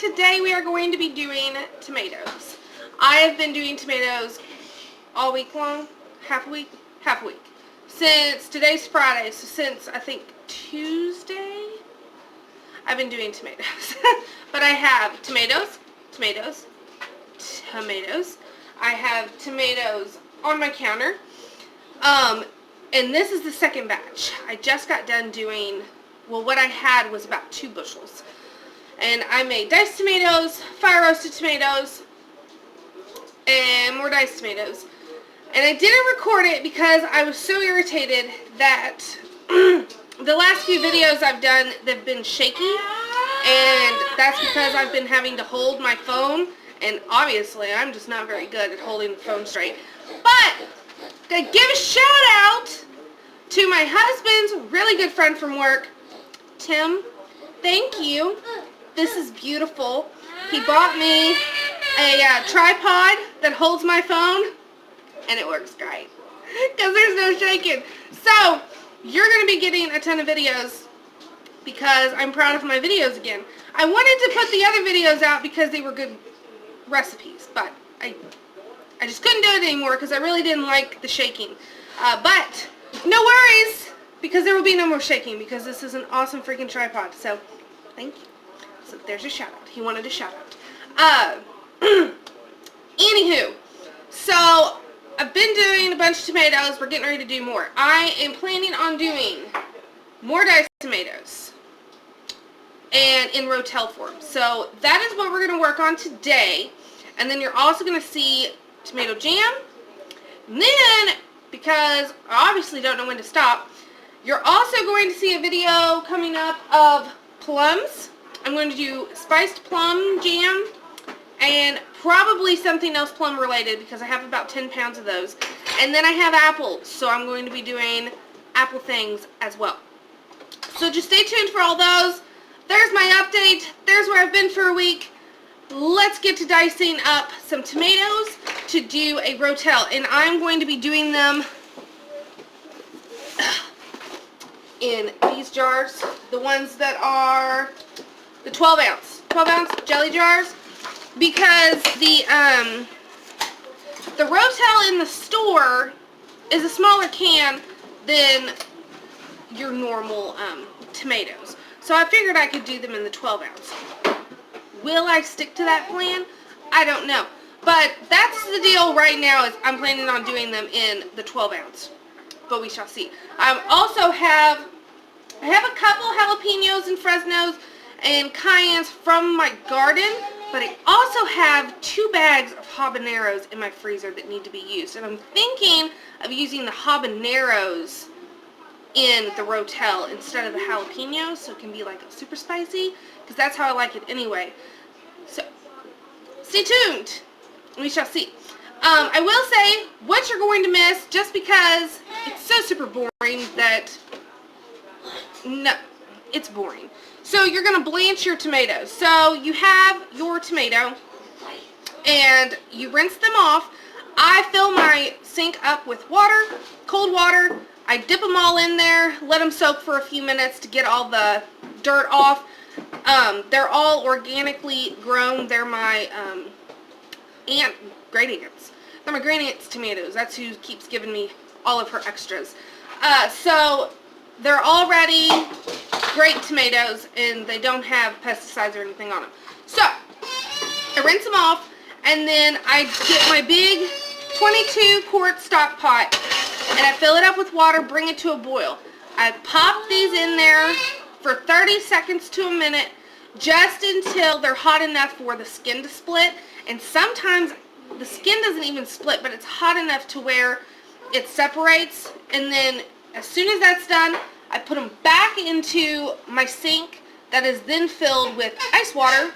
Today we are going to be doing tomatoes. I have been doing tomatoes all week long, half a week, since today's Friday, so since I think Tuesday, I've been doing tomatoes. But I have tomatoes. I have tomatoes on my counter. And this is the second batch. I just got done doing, well, what I had was about 2 bushels. And I made diced tomatoes, fire roasted tomatoes, and more diced tomatoes. And I didn't record it because I was so irritated that the last few videos I've done, they've been shaky. And that's because I've been having to hold my phone. And obviously, I'm just not very good at holding the phone straight. But I give a shout out to my husband's really good friend from work, Tim. Thank you. This is beautiful. He bought me a tripod that holds my phone, and it works great because there's no shaking. So you're going to be getting a ton of videos because I'm proud of my videos again. I wanted to put the other videos out because they were good recipes, but I just couldn't do it anymore because I really didn't like the shaking. But no worries, because there will be no more shaking because this is an awesome freaking tripod. So thank you. So there's a shout out. He wanted a shout out. Anywho, so I've been doing a bunch of tomatoes. We're getting ready to do more. I am planning on doing more diced tomatoes and in Rotel form. So that is what we're going to work on today. And then you're also going to see tomato jam. And then, because I obviously don't know when to stop, you're also going to see a video coming up of plums. I'm going to do spiced plum jam and probably something else plum related because I have about 10 pounds of those. And then I have apples, so I'm going to be doing apple things as well. So just stay tuned for all those. There's my update. There's where I've been for a week. Let's get to dicing up some tomatoes to do a Rotel. And I'm going to be doing them in these jars. The ones that are the 12 ounce jelly jars. Because the Rotel in the store is a smaller can than your normal tomatoes. So I figured I could do them in the 12 ounce. Will I stick to that plan? I don't know. But that's the deal right now, is I'm planning on doing them in the 12 ounce. But we shall see. I have a couple jalapenos and Fresnos and cayennes from my garden. But I also have 2 bags of habaneros in my freezer that need to be used. And I'm thinking of using the habaneros in the Rotel instead of the jalapenos, so it can be like super spicy, because that's how I like it anyway. So stay tuned. We shall see. I will say what you're going to miss, just because it's so super boring that, no, it's boring. So you're going to blanch your tomatoes. So you have your tomato and you rinse them off. I fill my sink up with water, cold water. I dip them all in there, let them soak for a few minutes to get all the dirt off. They're all organically grown. They're my great aunts. They're my great aunt's tomatoes. That's who keeps giving me all of her extras. So they're already great tomatoes, and they don't have pesticides or anything on them. So I rinse them off, and then I get my big 22 quart stock pot, and I fill it up with water, bring it to a boil. I pop these in there for 30 seconds to a minute, just until they're hot enough for the skin to split. And sometimes the skin doesn't even split, but it's hot enough to where it separates. And then as soon as that's done, I put them back into my sink that is then filled with ice water,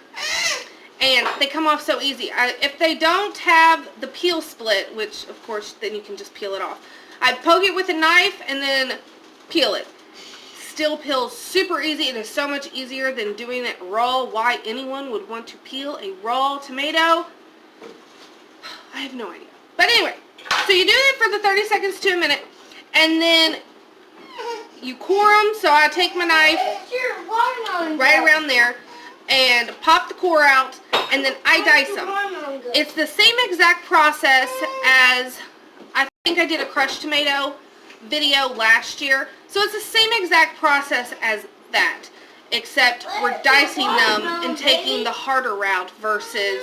and they come off so easy. If they don't have the peel split, which of course then you can just peel it off, I poke it with a knife and then peel it. Still peels super easy. It is so much easier than doing it raw. Why anyone would want to peel a raw tomato, I have no idea. But anyway, so you do it for the 30 seconds to a minute, and then you core them. So I take my knife right around there, and pop the core out, and then I dice them. It's the same exact process as, I think I did a crushed tomato video last year. So it's the same exact process as that, except we're dicing them and taking the harder route versus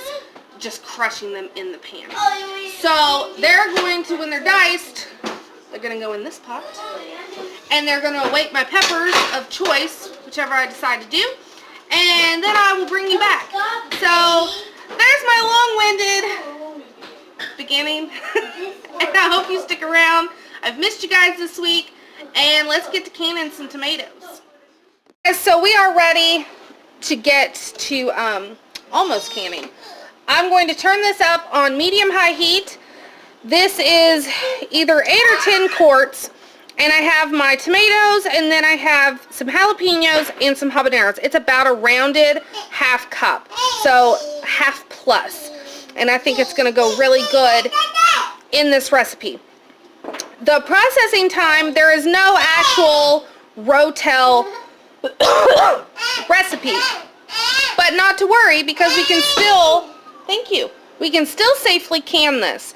just crushing them in the pan. So they're going to, when they're diced, they're going to go in this pot, and they're going to await my peppers of choice, whichever I decide to do, and then I will bring you back. So there's my long-winded beginning, and I hope you stick around. I've missed you guys this week, and let's get to canning some tomatoes. So we are ready to get to almost canning. I'm going to turn this up on medium-high heat. This is either 8 or 10 quarts, and I have my tomatoes, and then I have some jalapenos and some habaneros. It's about a rounded half cup, so half plus, and I think it's going to go really good in this recipe. The processing time, there is no actual Rotel recipe, but not to worry, because we can still, thank you, we can still safely can this.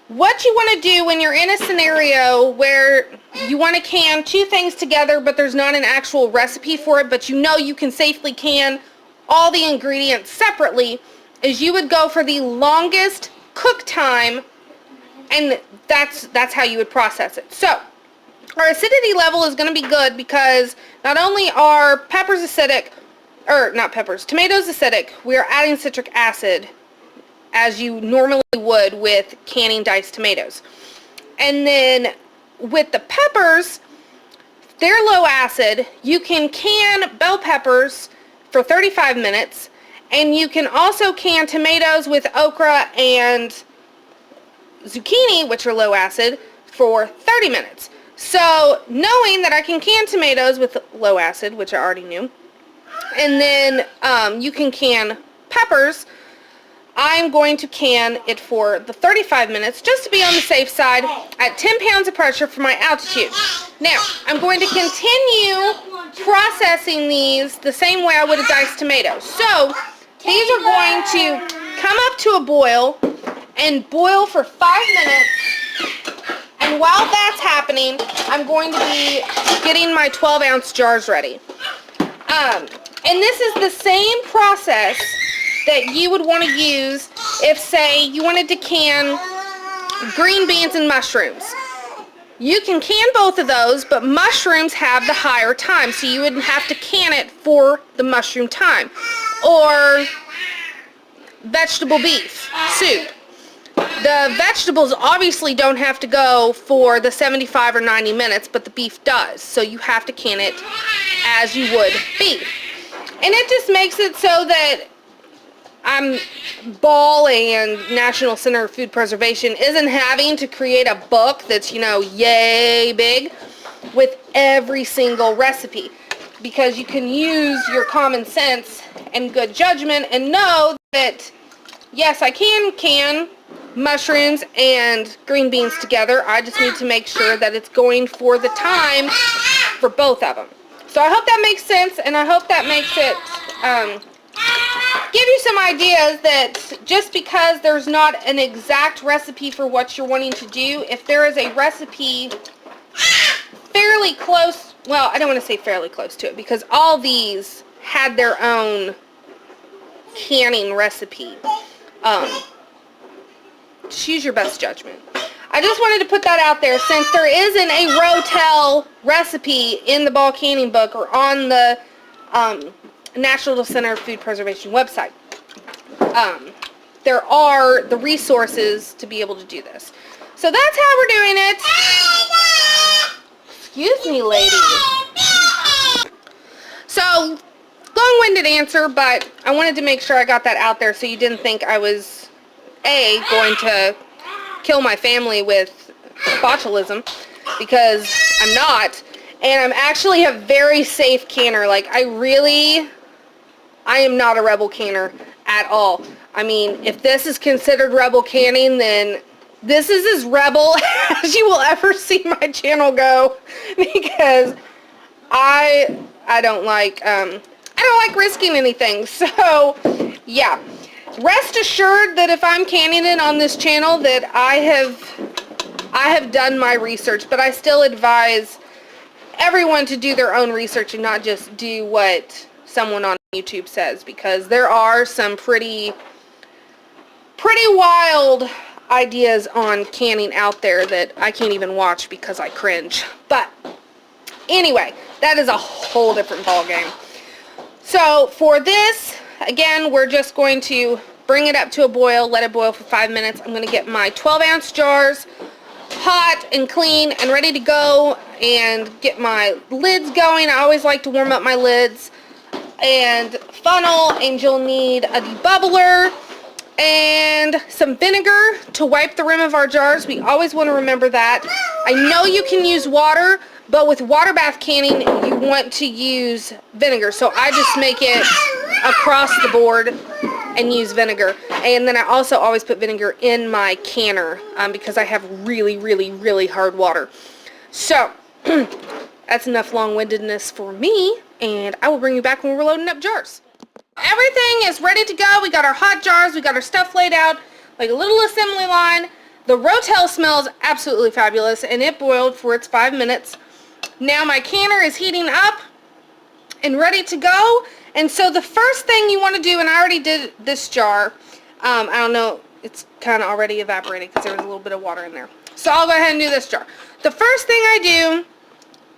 What you want to do when you're in a scenario where you want to can 2 things together, but there's not an actual recipe for it, but you know you can safely can all the ingredients separately, is you would go for the longest cook time, and that's how you would process it. So our acidity level is going to be good, because not only are peppers acidic, or not peppers, tomatoes acidic, we are adding citric acid as you normally would with canning diced tomatoes. And then with the peppers, they're low acid. You can can bell peppers for 35 minutes, and you can also can tomatoes with okra and zucchini, which are low acid, for 30 minutes. So knowing that I can can tomatoes with low acid, which I already knew, and then you can can peppers, I'm going to can it for the 35 minutes just to be on the safe side at 10 pounds of pressure for my altitude. Now, I'm going to continue processing these the same way I would have diced tomatoes. So, these are going to come up to a boil and boil for 5 minutes. And while that's happening, I'm going to be getting my 12-ounce jars ready. And this is the same process that you would want to use if, say, you wanted to can green beans and mushrooms. You can can both of those, but mushrooms have the higher time, so you would have to can it for the mushroom time. Or vegetable beef soup. The vegetables obviously don't have to go for the 75 or 90 minutes, but the beef does, so you have to can it as you would beef. And it just makes it so that Ball and National Center of Food Preservation isn't having to create a book that's, you know, yay big with every single recipe, because you can use your common sense and good judgment and know that, yes, I can mushrooms and green beans together. I just need to make sure that it's going for the time for both of them. So I hope that makes sense, and I hope that makes it give you some ideas that just because there's not an exact recipe for what you're wanting to do, if there is a recipe fairly close, well, I don't want to say fairly close to it, because all these had their own canning recipe. Just use your best judgment. I just wanted to put that out there, since there isn't a Rotel recipe in the Ball Canning book or on the National Center of Food Preservation website. There are the resources to be able to do this. So that's how we're doing it. Excuse me, lady. So, long-winded answer, but I wanted to make sure I got that out there so you didn't think I was, A, going to kill my family with botulism, because I'm not. And I'm actually a very safe canner. Like, I am not a rebel canner at all. I mean, if this is considered rebel canning, then this is as rebel as you will ever see my channel go, because I don't like don't like risking anything. So, yeah. Rest assured that if I'm canning it on this channel that I have done my research, but I still advise everyone to do their own research and not just do what someone on YouTube says, because there are some pretty wild ideas on canning out there that I can't even watch because I cringe. But anyway, that is a whole different ball game. So for this, again, we're just going to bring it up to a boil, let it boil for 5 minutes. I'm going to get my 12-ounce jars hot and clean and ready to go and get my lids going. I always like to warm up my lids and funnel, and you'll need a debubbler and some vinegar to wipe the rim of our jars. We always want to remember that. I know you can use water, but with water bath canning you want to use vinegar, so I just make it across the board and use vinegar. And then I also always put vinegar in my canner because I have really hard water. So that's enough long-windedness for me, and I will bring you back when we're loading up jars. Everything is ready to go. We got our hot jars, we got our stuff laid out like a little assembly line. The Rotel smells absolutely fabulous, and it boiled for its 5 minutes. Now my canner is heating up and ready to go. And so the first thing you want to do, and I already did this jar, I don't know, it's kind of already evaporated because there was a little bit of water in there. So I'll go ahead and do this jar. The first thing I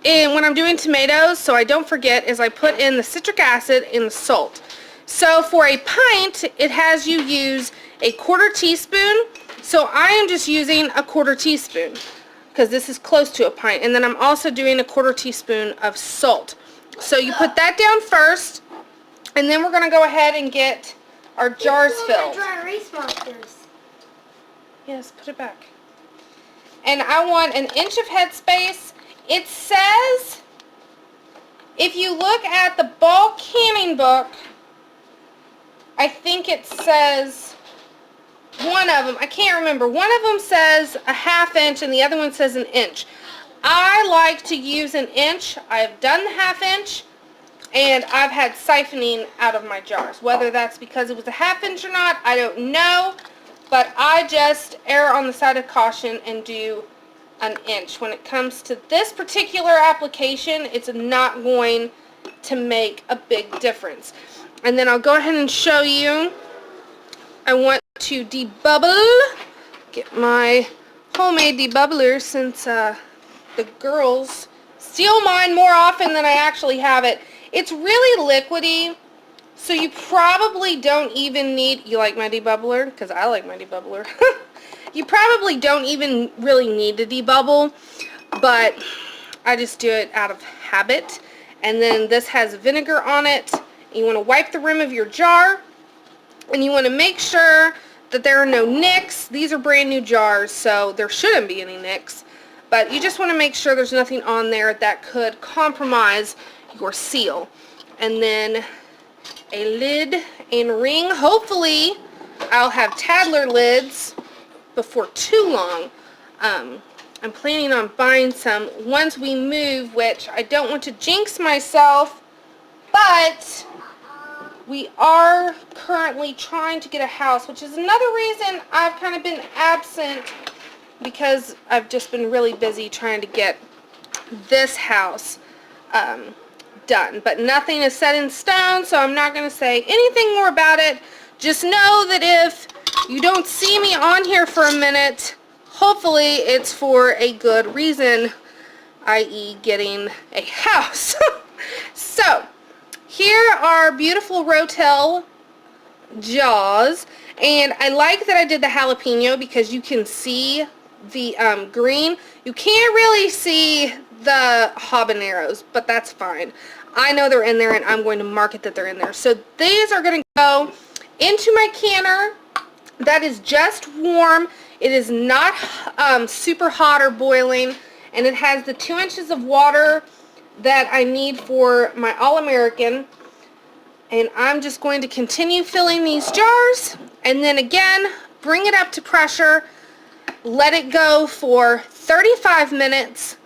do when I'm doing tomatoes, so I don't forget, is I put in the citric acid and the salt. So for a pint, it has you use a 1/4 teaspoon. So I am just using a 1/4 teaspoon because this is close to a pint. And then I'm also doing a 1/4 teaspoon of salt. So you put that down first, and then we're going to go ahead and get our jars filled. Yes, put it back. And I want 1 inch of headspace. It says, if you look at the bulk canning book, I think it says, one of them, I can't remember, one of them says a 1/2 inch and the other one says 1 inch. I like to use 1 inch. I've done the 1/2 inch, and I've had siphoning out of my jars. Whether that's because it was a 1/2 inch or not, I don't know, but I just err on the side of caution and do 1 inch. When it comes to this particular application, it's not going to make a big difference. And then I'll go ahead and show you. I want to debubble. Get my homemade debubbler since the girls steal mine more often than I actually have it. It's really liquidy, so you probably don't even need, you like my debubbler? Because I like my debubbler. You probably don't even really need to debubble, but I just do it out of habit. And then this has vinegar on it. You want to wipe the rim of your jar, and you want to make sure that there are no nicks. These are brand new jars, so there shouldn't be any nicks, but you just want to make sure there's nothing on there that could compromise your seal. And then a lid and ring. Hopefully I'll have Tadler lids before too long. I'm planning on buying some once we move, which I don't want to jinx myself, but we are currently trying to get a house, which is another reason I've kind of been absent, because I've just been really busy trying to get this house done. But nothing is set in stone, so I'm not going to say anything more about it. Just know that if you don't see me on here for a minute, hopefully it's for a good reason, i.e. getting a house. So here are beautiful Rotel jaws, and I like that I did the jalapeno because you can see the green. You can't really see the habaneros, but that's fine. I know they're in there, and I'm going to mark it that they're in there. So these are going to go into my canner that is just warm. It is not super hot or boiling, and it has the 2 inches of water that I need for my All-American. And I'm just going to continue filling these jars, and then again bring it up to pressure, let it go for 35 minutes,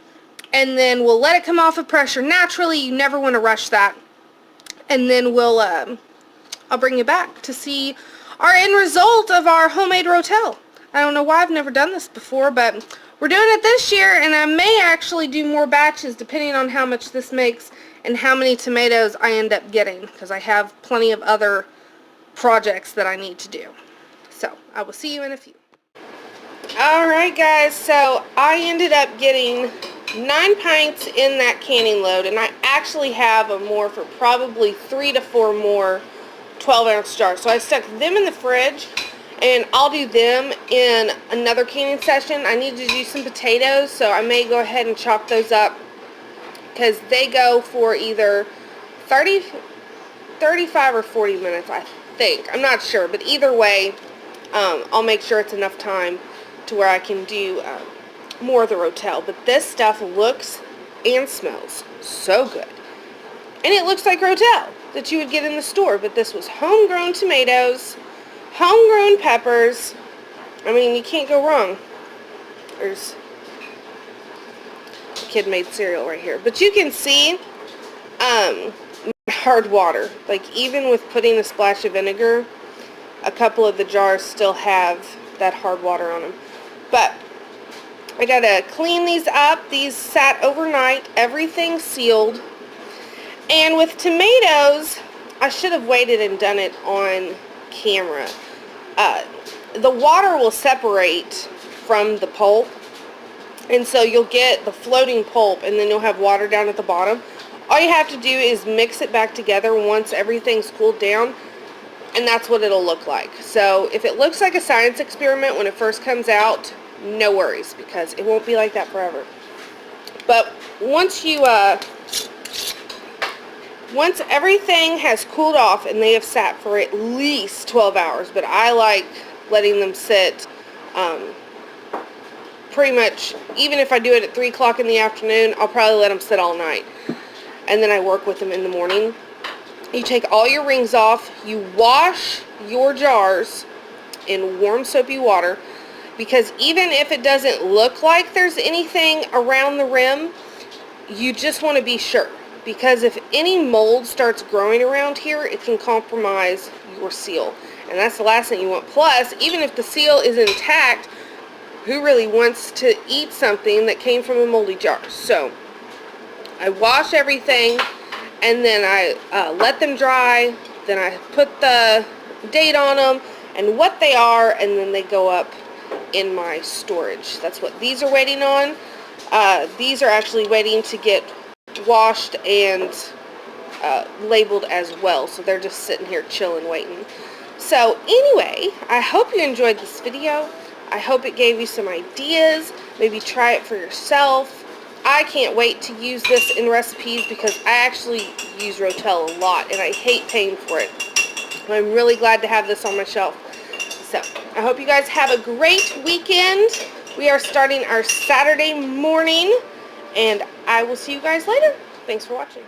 and then we'll let it come off of pressure naturally. You never want to rush that. and then I'll bring you back to see our end result of our homemade rotel. I don't know why I've never done this before, but we're doing it this year, and I may actually do more batches depending on how much this makes and how many tomatoes I end up getting, because I have plenty of other projects that I need to do. So I will see you in a few. Alright guys, so I ended up getting 9 pints in that canning load, and I actually have more for probably 3 to 4 more 12-ounce jars. So I stuck them in the fridge, and I'll do them in another canning session. I need to do some potatoes, so I may go ahead and chop those up, because they go for either 35 or 40 minutes, I think. I'm not sure, but either way, I'll make sure it's enough time to where I can do more of the rotel. But this stuff looks and smells so good. And it looks like rotel that you would get in the store, but this was homegrown tomatoes, homegrown peppers. I mean, you can't go wrong. There's a kid-made cereal right here. But you can see hard water. Like, even with putting a splash of vinegar, a couple of the jars still have that hard water on them. But I gotta clean these up. These sat overnight, everything sealed. And with tomatoes, I should have waited and done it on camera. The water will separate from the pulp, and so you'll get the floating pulp, and then you'll have water down at the bottom. All you have to do is mix it back together once everything's cooled down, and that's what it'll look like. So if it looks like a science experiment when it first comes out, no worries, because it won't be like that forever. But once everything has cooled off, and they have sat for at least 12 hours, but I like letting them sit pretty much, even if I do it at 3 o'clock in the afternoon, I'll probably let them sit all night. And then I work with them in the morning. You take all your rings off, you wash your jars in warm soapy water, because even if it doesn't look like there's anything around the rim, you just want to be sure. Because if any mold starts growing around here, it can compromise your seal. And that's the last thing you want. Plus, even if the seal is intact, who really wants to eat something that came from a moldy jar? So, I wash everything, and then I let them dry. Then I put the date on them and what they are, and then they go up in my storage. That's what these are waiting on. These are actually waiting to get washed and labeled as well, so they're just sitting here chilling, waiting. So anyway, I hope you enjoyed this video. I hope it gave you some ideas. Maybe try it for yourself. I can't wait to use this in recipes, because I actually use rotel a lot, and I hate paying for it. I'm really glad to have this on my shelf. So I hope you guys have a great weekend. We are starting our Saturday morning, and I will see you guys later. Thanks for watching.